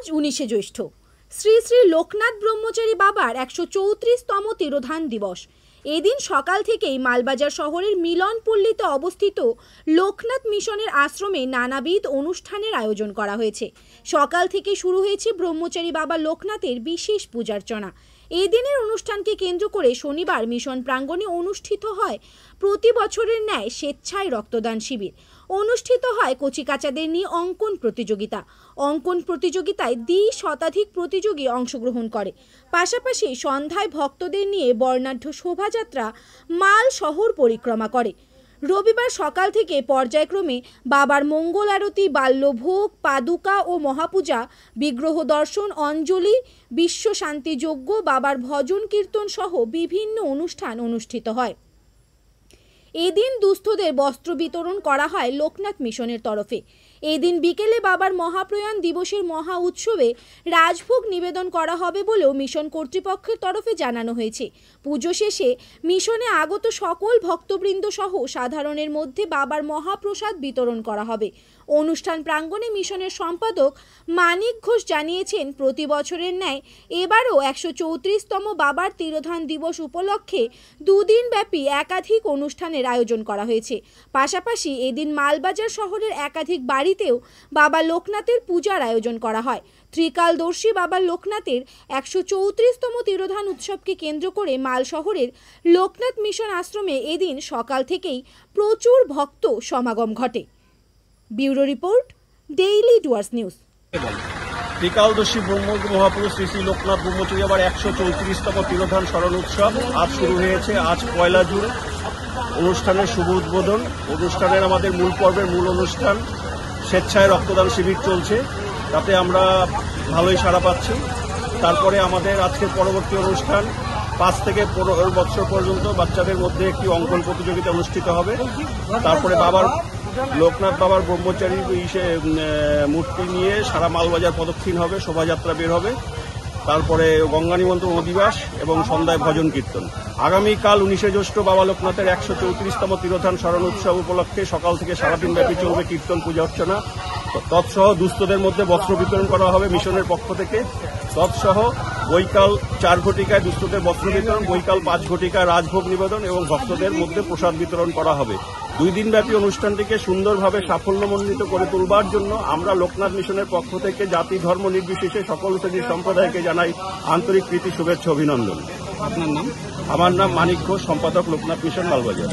আজ 19শে জ্যৈষ্ঠ শ্রী শ্রী লোকনাথ ব্রহ্মচারী বাবার 134তম তিরোধান দিবস। এদিন সকাল থেকেই মালবাজার শহরের মিলনপল্লীতে অবস্থিত লোকনাথ মিশনের আশ্রমে নানাবিধ অনুষ্ঠানের আয়োজন করা হয়েছে। সকাল থেকে শুরু হয়েছে ব্রহ্মচারী বাবা লোকনাথের বিশেষ পূজার্চনা। এই দিনের অনুষ্ঠানকে কেন্দ্র করে শনিবার মিশন প্রাঙ্গণে অনুষ্ঠিত হয় প্রতি বছরের ন্যায় স্বেচ্ছায় রক্তদান শিবির। অনুষ্ঠিত হয় কচিকাচাদের নিয়ে অঙ্কন প্রতিযোগিতা। অঙ্কন প্রতিযোগিতায় ২০ শতাধিক প্রতিযোগী অংশগ্রহণ করে। পাশাপাশি সন্ধ্যায় ভক্তদের নিয়ে বর্ণাঢ্য শোভাযাত্রা মাল শহর পরিক্রমা করে। রবিবার সকাল থেকে পর্যায়ক্রমে বাবার মঙ্গল আরতি, বাল্যভোগ, পাদুকা ও মহাপূজা, বিগ্রহ দর্শন, অঞ্জলি, বিশ্ব শান্তি যজ্ঞ, বাবার ভজন কীর্তন সহ বিভিন্ন অনুষ্ঠান অনুষ্ঠিত হয়। এদিন দুস্থদের বস্ত্র বিতরণ করা হয় লোকনাথ মিশনের তরফে। এদিন বিকেলে বাবার মহাপ্রয়াণ দিবসের মহা উৎসবে রাজভোগ নিবেদন করা হবে বলেও মিশন কর্তৃপক্ষের তরফে জানানো হয়েছে। পুজো শেষে মিশনে আগত সকল ভক্তবৃন্দ সহ সাধারণের মধ্যে বাবার মহাপ্রসাদ বিতরণ করা হবে। অনুষ্ঠান প্রাঙ্গণে মিশনের সম্পাদক মানিক ঘোষ জানিয়েছেন, প্রতি বছরের ন্যায় এবারও 134তম বাবার তিরোধান দিবস উপলক্ষে দুদিনব্যাপী একাধিক অনুষ্ঠানের আয়োজন করা হয়েছে। পাশাপাশি এদিন মালবাজার শহরের একাধিক বাড়িতেও বাবা লোকনাথের পূজার আয়োজন করা হয়। ত্রিকালদর্শী বাবা লোকনাথের 134তম তিরোধান উৎসবকে কেন্দ্র করে মাল শহরের লোকনাথ মিশন আশ্রমে এদিন সকাল থেকেই প্রচুর ভক্ত সমাগম ঘটে। Bureau report, daily Dooars news. ত্রিকালদর্শী ব্রহ্ম মহাপুরুষ শ্রী শ্রী লোকনাথ ব্রহ্মচারী আবার 134তম তিরোধান স্মরণ উৎসব আজ শুরু হয়েছে। আজ 1 জুন অনুষ্ঠানের শুভ উদ্বোধন। অনুষ্ঠানের আমাদের মূল পর্বের মূল অনুষ্ঠান স্বেচ্ছায় রক্তদান শিবির চলছে, তাতে আমরা ভালোই সাড়া পাচ্ছি। তারপরে আমাদের আজকের পরবর্তী অনুষ্ঠান 5 থেকে 15 বছর পর্যন্ত বাচ্চাদের মধ্যে একটি অঙ্কন প্রতিযোগিতা অনুষ্ঠিত হবে। তারপরে লোকনাথ বাবার ব্রহ্মচারী মূর্তি নিয়ে সারা মালবাজার প্রদক্ষিণ হবে, শোভাযাত্রা বের হবে। তারপরে গঙ্গা নিমন্ত্রণ অধিবাস এবং সন্ধ্যায় ভজন কীর্তন। আগামীকাল 19শে জ্যৈষ্ঠ বাবা লোকনাথের 134তম তিরোধান স্মরণ উৎসব উপলক্ষে সকাল থেকে সারাদিন ব্যাপী চলবে কীর্তন, পূজা অর্চনা। তৎসহ দুস্থদের মধ্যে বস্ত্র বিতরণ করা হবে মিশনের পক্ষ থেকে। তৎসহ বৈকাল 4 ঘটিকায় দুস্থদের বস্ত্র বিতরণ, বৈকাল 5 ঘটিকায় রাজভোগ নিবেদন এবং ভক্তদের মধ্যে প্রসাদ বিতরণ করা হবে। 2 দিনব্যাপী অনুষ্ঠানটিকে সুন্দরভাবে সাফল্যমণ্ডিত করে তুলবার জন্য আমরা লোকনাথ মিশনের পক্ষ থেকে জাতি ধর্ম নির্বিশেষে সকল শ্রেণীর সম্প্রদায়কে জানাই আন্তরিক প্রীতি, শুভেচ্ছা, অভিনন্দন। আপনার নাম? আমার নাম মানিক ঘোষ, সম্পাদক লোকনাথ মিশন মালবাজার।